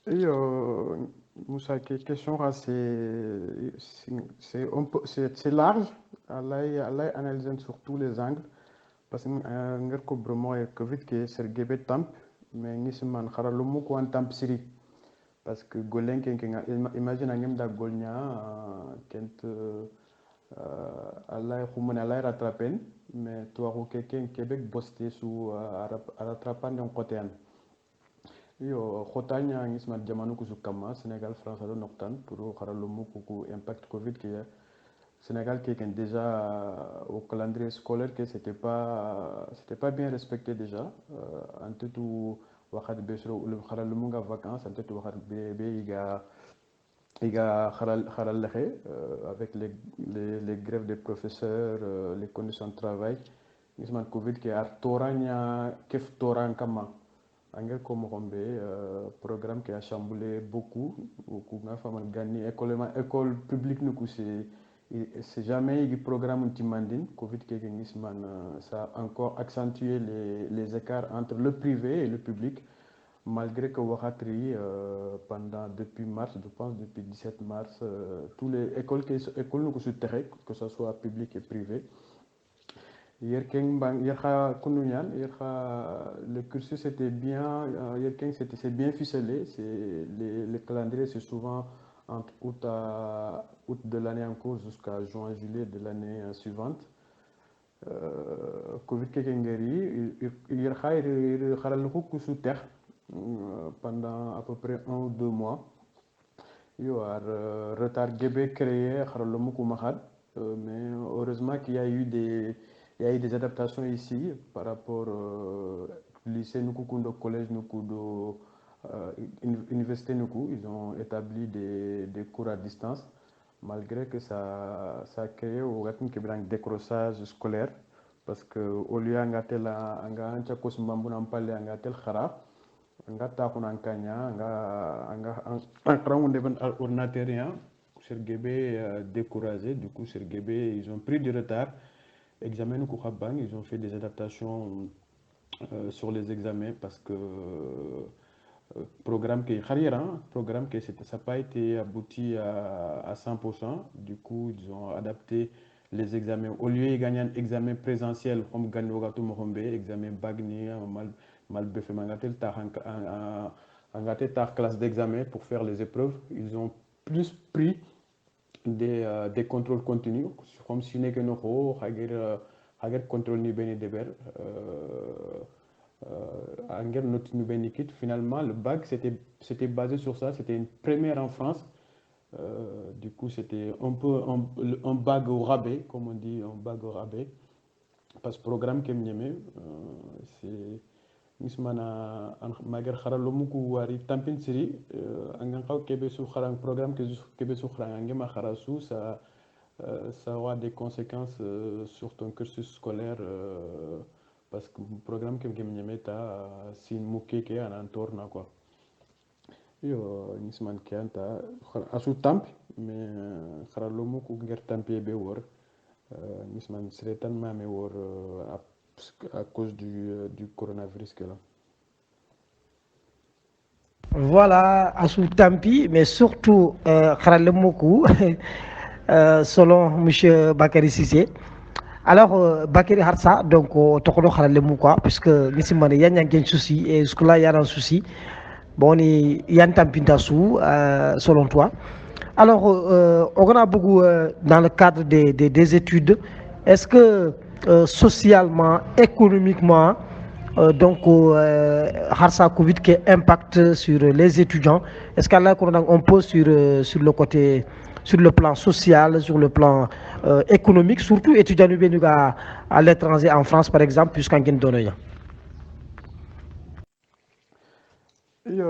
Et Moussa, question là, c'est large. Elle analyse sur tous les angles. Parce que nous ko bromo e Covid que c'est gebe tamp, mais ni man khara lumu ko an tamp siri. Parce que golen imagine angem da golnya kent Allah khumana Allah rattrapen, mais toi ko quelqu'un Québec bosté sous rattrapan d'un côté. Yo khotanya ngismat jamanu kusukama Sénégal France alo noktan pour kharalumu kuku impact Covid qui est Sénégal qui est déjà au calendrier scolaire que c'était pas bien respecté déjà en tout wakat besro le kharalumu ga vacances en tout wakat be iga kharal avec les grèves des professeurs les conditions de travail ngismat Covid qui est toranya kef toran kama angel ko mokombe programme qui a chamboulé beaucoup nga faman gani école publique nous c'est jamais un programme qui mandine covid qui nisman ça a encore accentué les écarts entre le privé et le public malgré que Wakatri, pendant depuis mars, je pense depuis 17 mars, tous les écoles nous que ce soit public et privé, le cursus était bien, c'est bien ficelé. Les calendriers, c'est souvent entre août de l'année en cours jusqu'à juin-juillet de l'année suivante. Covid kekengeri, pendant à peu près 1 ou 2 mois. Il y a retard GB créé, mais heureusement qu'il y a eu des adaptations ici par rapport au lycée Nukukundo, collège Nukudo, université Nuku. Ils ont établi des cours à distance, malgré que ça a créé un décrochage scolaire. Parce que au lieu de faire nga ta ko nan kanya nga en devant ordinateur sur GB découragé du coup sur GB ils ont pris du retard examen ko khabang ils ont fait des adaptations sur les examens parce que programme que ça n'a pas été abouti à 100%. Du coup, ils ont adapté les examens. Au lieu de gagner un examen présentiel, comme Ganogato Mohombe, examen Bagni, Malbefe Mangatel, tar classe d'examen pour faire les épreuves, ils ont plus pris des contrôles continus, comme si n'est que nous, Hager contrôle ni beni deber. Finalement, le bac, c'était basé sur ça. C'était une première en France. Du coup, c'était un peu un bac au rabais, comme on dit, un bac au rabais. Parce que le programme que c'est nismana magar khara lomuku wari tampin siri angan kaw kebe su kharang programme que kebe su kharang angema khara su ça aura des conséquences sur ton cursus scolaire parce que le programme que je ta sin muke ke anan torna quoi yo nisman kanta asu tamp mais khara lomuku nger tampie be wor nisman sretan mame wor à cause du coronavirus que là. Voilà, Assou Tampi, mais surtout Kharale Mokou, selon M. Bakary Sissé. Alors, Bakary Harsa, donc, Tokolo Kharale Moukou, puisque Nissimane, il y a un souci, et jusque-là, il y a un souci. Bon, il y a un tampintassou, selon toi. Alors, on a beaucoup dans le cadre des études. Est-ce que socialement, économiquement, donc, Harsa Covid qui impacte sur les étudiants, est-ce qu'à là, on pose sur le côté, sur le plan social, sur le plan économique, surtout étudiants à l'étranger, en France par exemple, puisqu'en Guinée.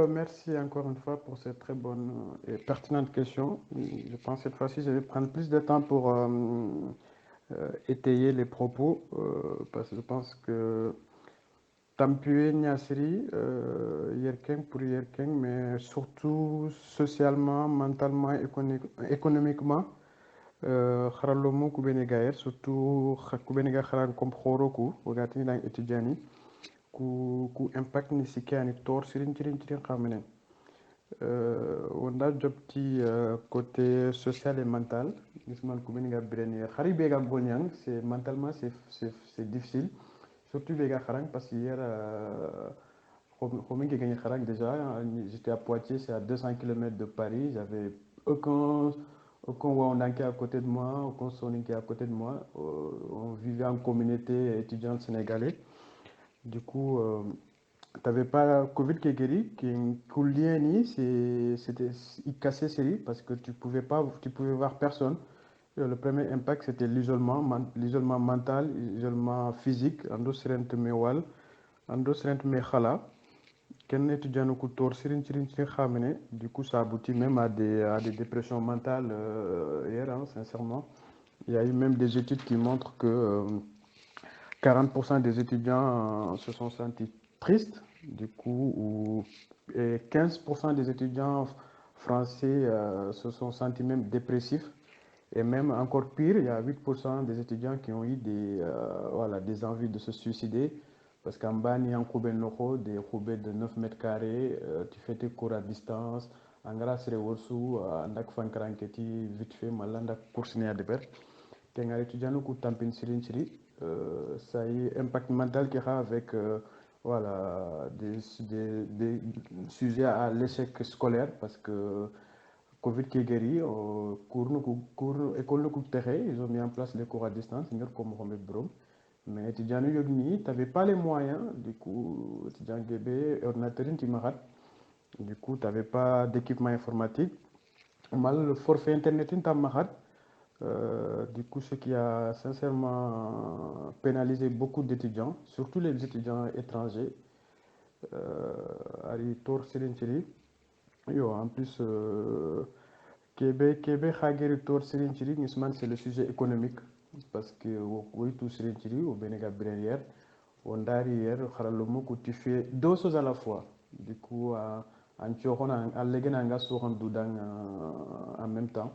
Merci encore une fois pour cette très bonne et pertinente question. Je pense que cette fois-ci, je vais prendre plus de temps pour étayer les propos parce que je pense que Tampué Nyasri, Yerkeng pour Yerkeng, mais surtout socialement, mentalement, économiquement, Kharalomu Kubenegaer, surtout Kubenega Kharan comme Khoroku, Ogatini dans étudiants, ku impact ni sikani tor sirin khamene On a un petit côté social et mental. Gisman kumini ga bireni khari be ga gonyang, c'est mentalement c'est difficile. Surtout be ga kharang parce qu'hier Romain qui gagne kharang déjà, j'étais à Poitiers, c'est à 200 km de Paris, j'avais aucun aucun Wandang qui est à côté de moi, aucun Sony qui est à côté de moi. On vivait en communauté étudiante sénégalaise. Du coup, t'avais pas Covid qui est guéri, qui Kouliani, c'était, il cassait série parce que tu pouvais voir personne. Le premier impact, c'était l'isolement, l'isolement mental, l'isolement physique, ando serent mewal, ando serent me khala. Ken étudiant ko tor sirin sirin sirin khamene, du coup, ça aboutit même à des dépressions mentales hier, hein, sincèrement. Il y a eu même des études qui montrent que 40% des étudiants se sont sentis tristes, du coup, et 15% des étudiants français se sont sentis même dépressifs. Et même encore pire, il y a 8% des étudiants qui ont eu voilà, des envies de se suicider. Parce qu'en bas, il y a un des coubés de 9 mètres carrés, tu fais tes cours à distance, en grâce à Wosu, en fan kranketi, vite fait, malanda course à deber. Quand un étudiant qui tampine ça a eu impact mental qu'il a avec voilà, des sujets à l'échec scolaire parce que Covid qui est guéri, cours, école de cours ils ont mis en place les cours à distance, comme Mohamed Brom. Mais étudiant tu n'avais pas les moyens, du coup, étudiant GB, ordinateur, du coup, tu n'avais pas d'équipement informatique. Mal le forfait internet, tu du coup, ce qui a sincèrement pénalisé beaucoup d'étudiants, surtout les étudiants étrangers. Ari Tor Sirinchiri. Yo, en plus, Québec, Hageri Tor Sirinchiri, Nisman, c'est le sujet économique. Parce que, oui, tout Sirinchiri, au Bénéga Brenière, on hier, tu fais deux choses à la fois. Du coup, en Tchoron, en Legenanga, sur un Doudang en même temps.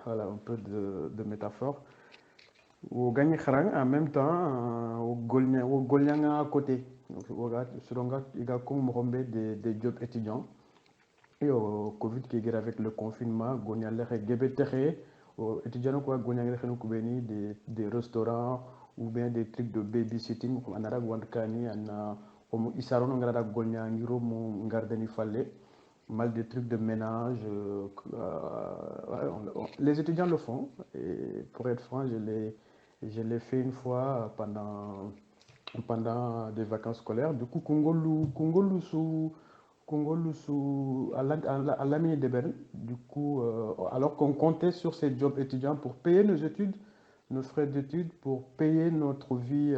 Voilà, un peu de métaphore. Au gagne kharang en même temps, au golnyanga à côté. Suronga, il y a comme des jobs étudiants. Et au Covid qui est avec le confinement, gonyalere gebetere, aux étudiants quoi, gonyalere nous koubeni des restaurants ou bien des trucs de babysitting, comme anara gwandkani, ana, comme isaron ngara gonyangiro mu ngardeni falle mal des trucs de ménage. Les étudiants le font. Et pour être franc, je l'ai fait une fois pendant des vacances scolaires. Du coup, Congolou sous à l'ami de Berne. Du coup, alors qu'on comptait sur ces jobs étudiants pour payer nos études, nos frais d'études, pour payer notre vie,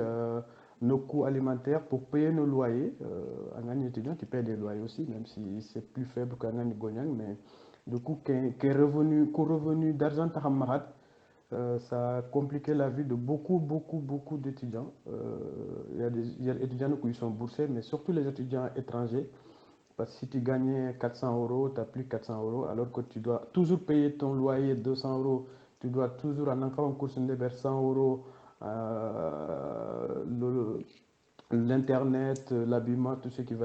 nos coûts alimentaires, pour payer nos loyers. Un étudiant qui paye des loyers aussi, même si c'est plus faible qu'un Gonyang, mais du coup, qu'un revenu d'argent Tahammarat, ça a compliqué la vie de beaucoup d'étudiants. Il y a des étudiants qui sont boursés, mais surtout les étudiants étrangers. Parce que si tu gagnais 400 euros, tu n'as plus 400 euros, alors que tu dois toujours payer ton loyer 200 euros, tu dois toujours en encore un cours vers 100 euros, l'internet, l'habillement, tout ce qui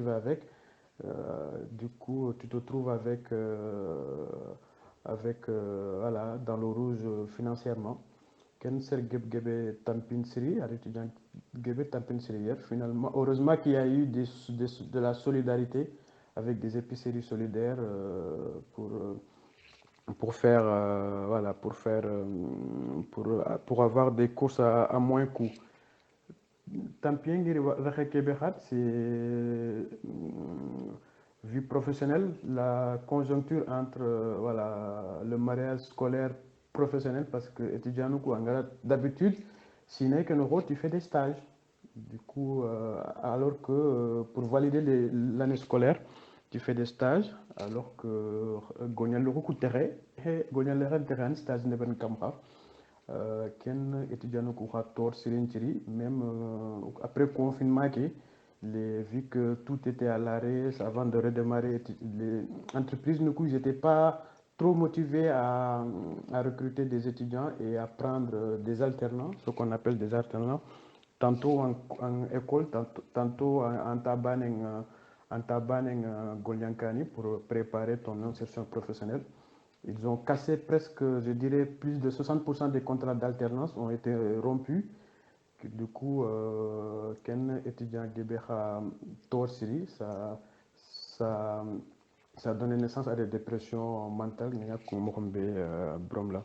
va avec. Du coup, tu te trouves voilà, dans le rouge financièrement. Ken ser gebe tampin siri, à l'étudiant gebe tampin siri hier. Finalement, heureusement qu'il y a eu de la solidarité avec des épiceries solidaires pour faire, voilà, pour avoir des courses à moins coût. Tampien c'est vie professionnelle, la conjoncture entre voilà, le mariage scolaire professionnel, parce que étudiant d'habitude, si n'est que tu fais des stages. Du coup, alors que pour valider l'année scolaire, tu fais des stages, alors que Gonyal le coup terrain, et Gonyal le terrain stage ne ben kamra. Ken étudiant ko tor sirinchiri même après le confinement vu que tout était à l'arrêt avant de redémarrer les entreprises ils n'étaient pas trop motivés à recruter des étudiants et à prendre des alternants, ce qu'on appelle des alternants, tantôt en école, tantôt en taban en tabaneng Golyankani pour préparer ton insertion professionnelle. Ils ont cassé presque, je dirais, plus de 60% des contrats d'alternance ont été rompus. Du coup, Ken étudiant Gebeha Torsiri, ça, ça a donné naissance à des dépressions mentales. Bromla.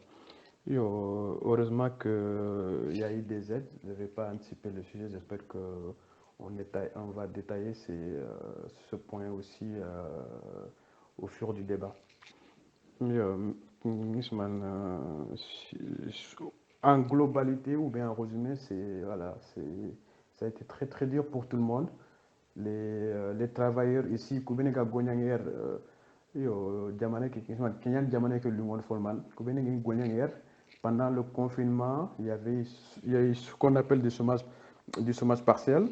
Heureusement qu'il y a eu des aides. Je ne vais pas anticiper le sujet. J'espère qu'on va détailler ce point aussi au fur du débat. En globalité ou bien en résumé, ça a été très très dur pour tout le monde. Les travailleurs ici, pendant le confinement, il y a eu ce qu'on appelle du chômage partiel.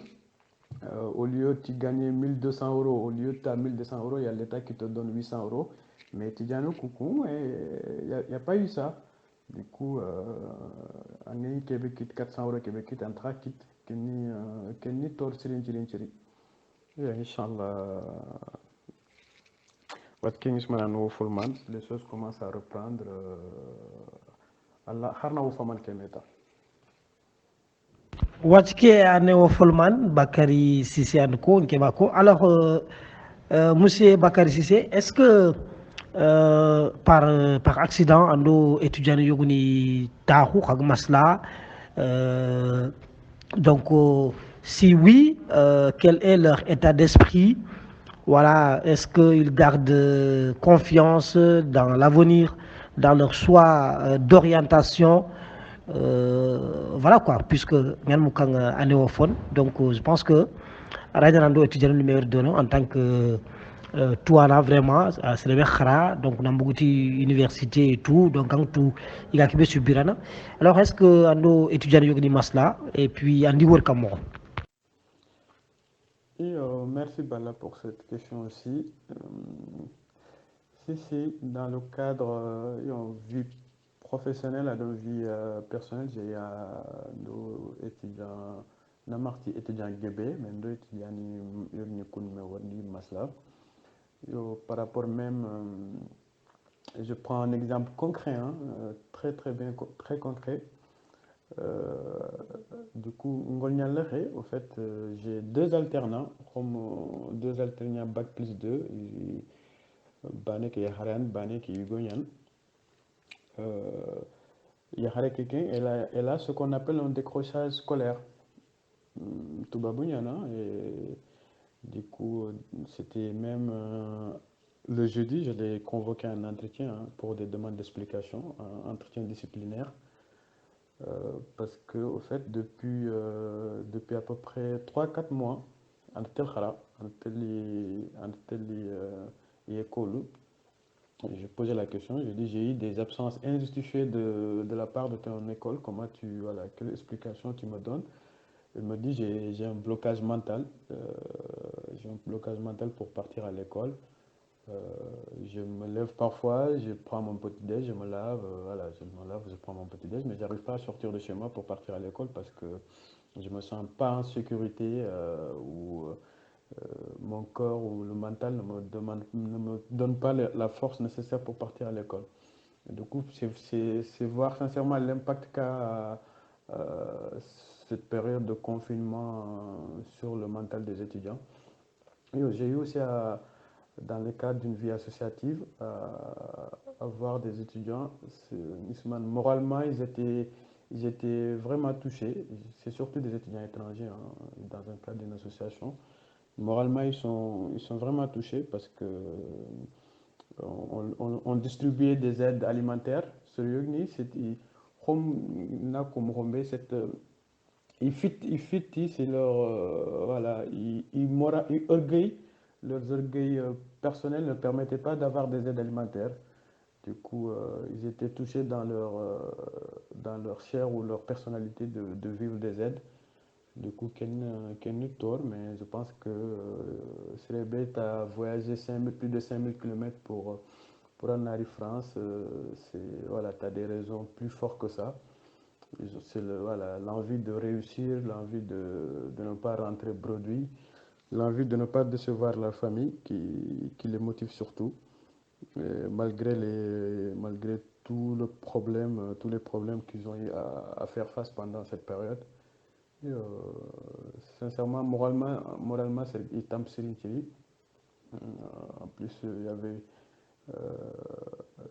Au lieu de gagner 1200 euros, au lieu de 1200 euros, il y a l'État qui te donne 800 euros. Mais tu dis coucou, il n'y a pas eu ça. Du coup, on a eu 400 euros, Québec, un traquit, qui n'est tor sirin sirin sirin. Inch'Allah, les choses commencent à reprendre. Allah, harna ou faman kemeta. Watike Aneo Folman, Bakary Sissé Anko, Nkebako. Alors, monsieur Bakary Sissé, est-ce que par accident, ando étudiant yoguni tahu kag masla, donc si oui, quel est leur état d'esprit? Voilà, est-ce qu'ils gardent confiance dans l'avenir, dans leur choix d'orientation? Voilà quoi, puisque ñan mu kang anéophone, donc je pense que Rajanando étudiant numéro 2 en tant que toi là vraiment c'est le khara donc nambuguti université et tout donc quand tout il a kibé subirana. Alors est-ce que ando étudiant yogni masla et puis andi wor kamo? Et merci Bala pour cette question aussi. Si, dans le cadre vie professionnelle et de vie personnelle, j'ai un étudiant, namarti étudiant Gébé, mais deux étudiants ni kun me wani masla. Par rapport même, je prends un exemple concret, hein, très très bien, très concret. Du coup, au fait, j'ai deux alternants, comme deux alternants bac plus 2, Banek et Yaharan, Banek et Yugonyan. Yahare quelqu'un, elle a ce qu'on appelle un décrochage scolaire. Tout babounyana, et du coup, c'était même le jeudi, je l'ai convoqué à un entretien pour des demandes d'explication, un entretien disciplinaire. Parce que, au fait, depuis à peu près 3 4 mois, en tel khara, en tel école, j'ai posé la question, j'ai dit j'ai eu des absences injustifiées de la part de ton école, voilà, quelle explication tu me donnes? Elle me dit j'ai un blocage mental, j'ai un blocage mental pour partir à l'école. Euh, je me lève parfois, je prends mon petit déj, je me lave, voilà, je me lave, je prends mon petit déj, mais j'arrive pas à sortir de chez moi pour partir à l'école parce que je me sens pas en sécurité ou mon corps ou le mental ne me donne pas la force nécessaire pour partir à l'école. Et du coup, c'est voir sincèrement l'impact qu'a cette période de confinement sur le mental des étudiants. J'ai eu aussi dans le cadre d'une vie associative, à voir des étudiants, moralement, ils étaient vraiment touchés. C'est surtout des étudiants étrangers dans un cadre d'une association. Moralement, ils sont vraiment touchés parce que on distribuait des aides alimentaires sur Yogni. C'est leur voilà, ils orgueil, leurs orgueils personnels ne permettaient pas d'avoir des aides alimentaires. Du coup, ils étaient touchés dans leur chair ou leur personnalité de vivre des aides. Du coup, Ken tort, mais je pense que c'est bête à voyager plus de 5000 km pour en arriver en France. Voilà, tu as des raisons plus fortes que ça. C'est voilà, l'envie de réussir, l'envie de ne pas rentrer bredouille. l'envie de ne pas décevoir la famille qui les motive surtout. Malgré tous les problèmes qu'ils ont eu à faire face pendant cette période. Et, sincèrement, moralement ils tampent sur une série. En plus, il y avait euh,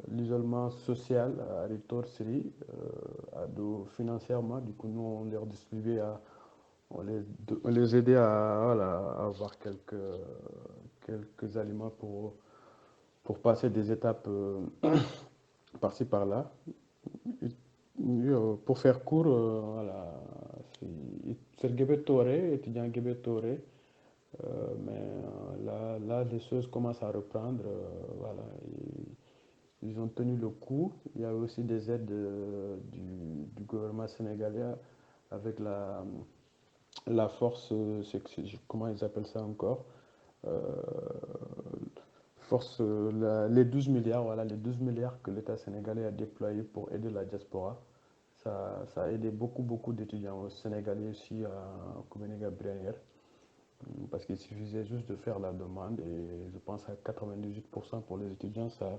l'isolement social à Ritor Siri, financièrement. Du coup, nous, on leur distribuait on les, on les aidait voilà, à avoir quelques aliments pour passer des étapes par-ci par-là. Pour faire court, voilà, c'est le Toré, étudiant Guébé Toré, mais là, les choses commencent à reprendre. Voilà, ils ont tenu le coup. Il y a aussi des aides du gouvernement sénégalais avec la force, comment ils appellent ça encore? Euh, les 12 milliards, voilà, les 12 milliards que l'État sénégalais a déployés pour aider la diaspora. Ça a aidé beaucoup d'étudiants sénégalais aussi à Koubenega Brière, parce qu'il suffisait juste de faire la demande et je pense à 98% pour les étudiants, ça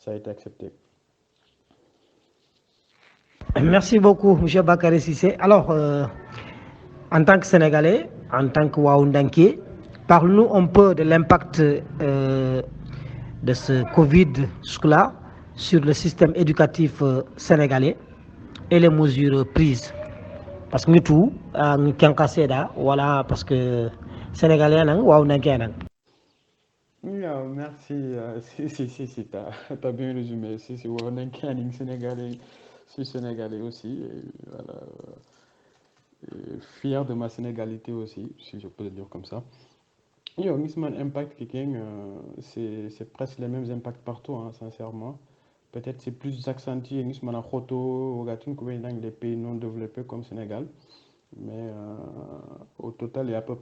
a été accepté. Merci beaucoup, M. Bakary Sissé. Alors, en tant que Sénégalais, en tant que Waoundanké, parle-nous un peu de l'impact de ce Covid-là sur le système éducatif sénégalais et les mesures prises. Parce que nous tout, nous voilà, parce que Sénégalais, Waoundanké. Merci. Si, t'as bien résumé. Si, on est un Sénégalais, je suis Sénégalais aussi. Et voilà, fier de ma sénégalité aussi, si je peux le dire comme ça. Yo, Nisman Impact Kicking, c'est presque les mêmes impacts partout, hein, sincèrement. Peut-être c'est plus accentué, Nisman Khoto, Ogatun, dans les pays non développés comme Sénégal. Mais au total, il y a à peu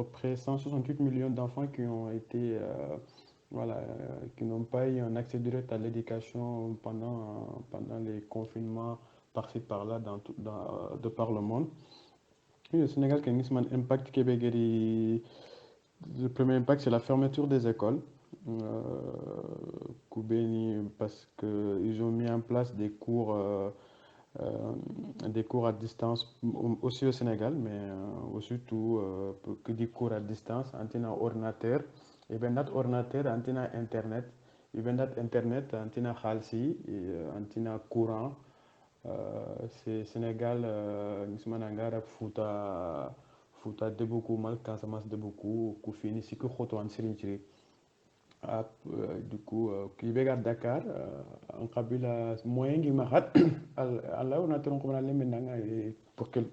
près 168 millions d'enfants qui ont été, voilà, qui n'ont pas eu un accès direct à l'éducation pendant les confinements par-ci par-là de par le monde. Oui, le Sénégal, qui a un impact québécois. Le premier impact, c'est la fermeture des écoles. Euh, parce qu'ils ont mis en place des cours à distance, aussi au Sénégal, mais surtout que des cours à distance, antina ordinateur, et bien notre ordinateur, antina internet, et bien notre internet, antina khalsi, antina courant. C'est Sénégal, Nismanangara, Fouta, Deboukou, Mal, Casamas, Deboukou, Koufini, Sikou, Khoto, Ansirinchiri. Du coup, Québec à Dakar, en Kabila, moyen qui m'a hat, Allah, on a tronc comme la maintenant, pour qu'elle,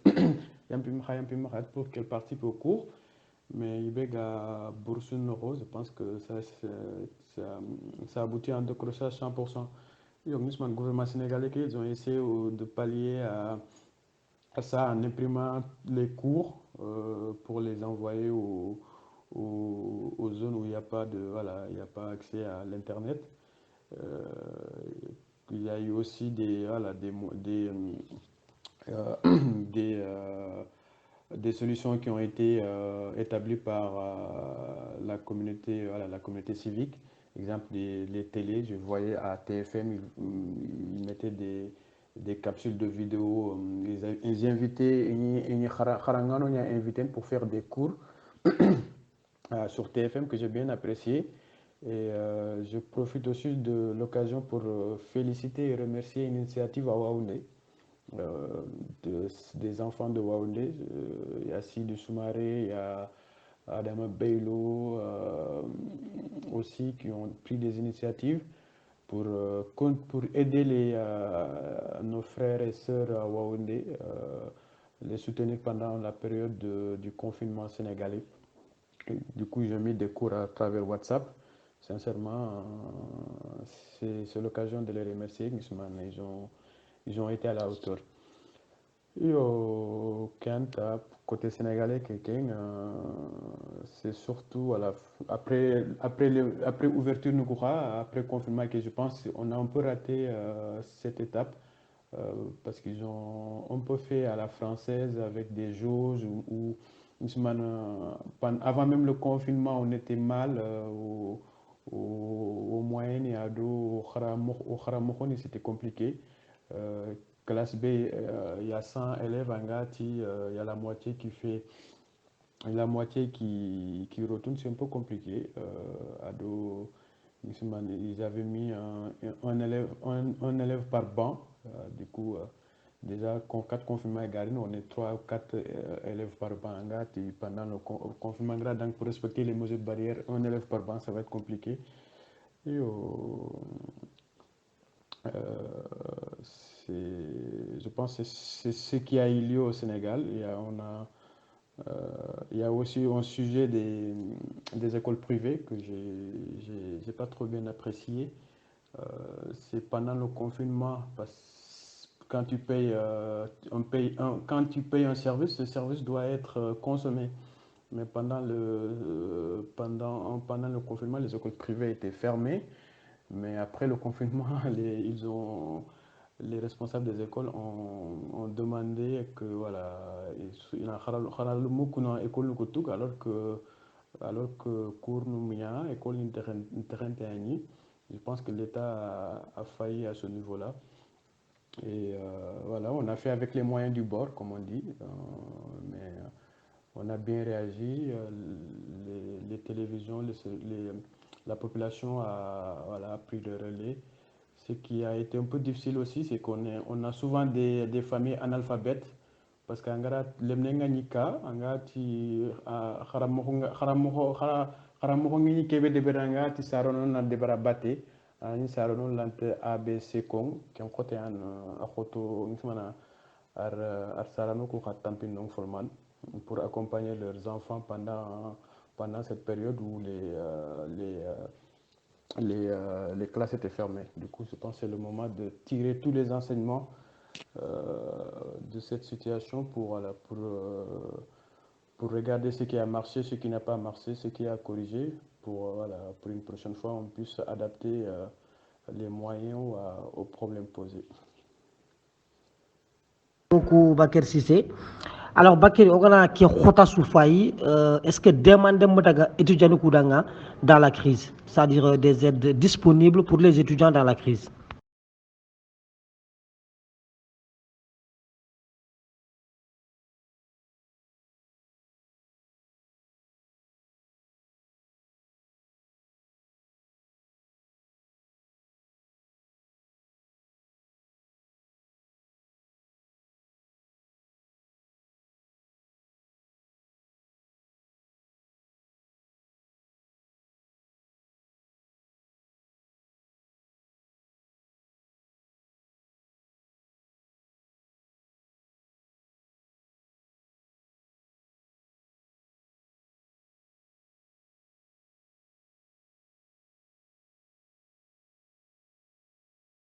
Yampi Mahat, pour qu'elle participe au cours. Mais Québec à Boursun Noro, je pense que ça aboutit à un décrochage 100%. Le gouvernement sénégalais, ils ont essayé de pallier à ça en imprimant les cours pour les envoyer aux zones où il n'y a pas voilà, il n'y a pas accès à l'internet. Euh, il y a eu aussi voilà, euh, des, euh, des solutions qui ont été établies par voilà, la communauté civique. Exemple, les télés, je voyais à TFM, ils mettaient des capsules de vidéos, ils invitaient, Harangano a invité pour faire des cours sur TFM que j'ai bien apprécié. Et je profite aussi de l'occasion pour féliciter et remercier une initiative à Waoundé, euh, des enfants de Waoundé. Il y a Sidi Soumaré, il y a Adama Beylo aussi qui ont pris des initiatives pour aider nos frères et sœurs à Waoundé, les soutenir pendant la période du confinement sénégalais. Du coup, j'ai mis des cours à travers WhatsApp. Sincèrement, c'est l'occasion de les remercier. Ils ont été à la hauteur. Et au Kent, côté sénégalais, c'est surtout après ouverture Nougoura, après confinement, que je pense qu'on a un peu raté cette étape parce qu'ils ont un peu fait à la française avec des jauges où avant même le confinement, on était mal au moyen et ado, au Kharamokhoni, c'était compliqué. Classe B, il y a 100 élèves en Gati, il y a la moitié qui retourne, c'est un peu compliqué. Ado, ils avaient mis un élève par banc. Du coup, déjà, quatre confinements égarés, on est 3 ou 4 élèves par banc. Et pendant le confinement, donc pour respecter les mesures de barrière, un élève par banc, ça va être compliqué. Et, je pense que c'est ce qui a eu lieu au Sénégal. Il y a aussi un sujet des écoles privées que j'ai pas trop bien apprécié. C'est pendant le confinement, parce que quand tu payes, quand tu payes un service, ce service doit être consommé. Mais pendant le confinement, les écoles privées étaient fermées. Mais après le confinement, les responsables des écoles ont demandé que voilà, il a école alors que cours nous école je pense que l'État a failli à ce niveau-là. Et voilà, on a fait avec les moyens du bord, comme on dit, mais on a bien réagi. Les télévisions, la population a pris le relais. Ce qui a été un peu difficile aussi, c'est on a souvent des familles analphabètes. Parce que lemnenga nika anga ti haramoho ngini kebe de beranga ti sarono na de barabate ani sarono lante ABC kong ken kote an akhoto nismana ar sarano ko khatampi non formal pour accompagner leurs enfants pendant cette période où les classes étaient fermées. Du coup, je pense que c'est le moment de tirer tous les enseignements de cette situation pour regarder ce qui a marché, ce qui n'a pas marché, ce qui a corrigé, pour une prochaine fois, on puisse adapter les moyens aux problèmes posés. Beaucoup Bakary Cissé. Alors Bakary, on a qui est-ce que demander étudiants dans la crise, c'est-à-dire des aides disponibles pour les étudiants dans la crise?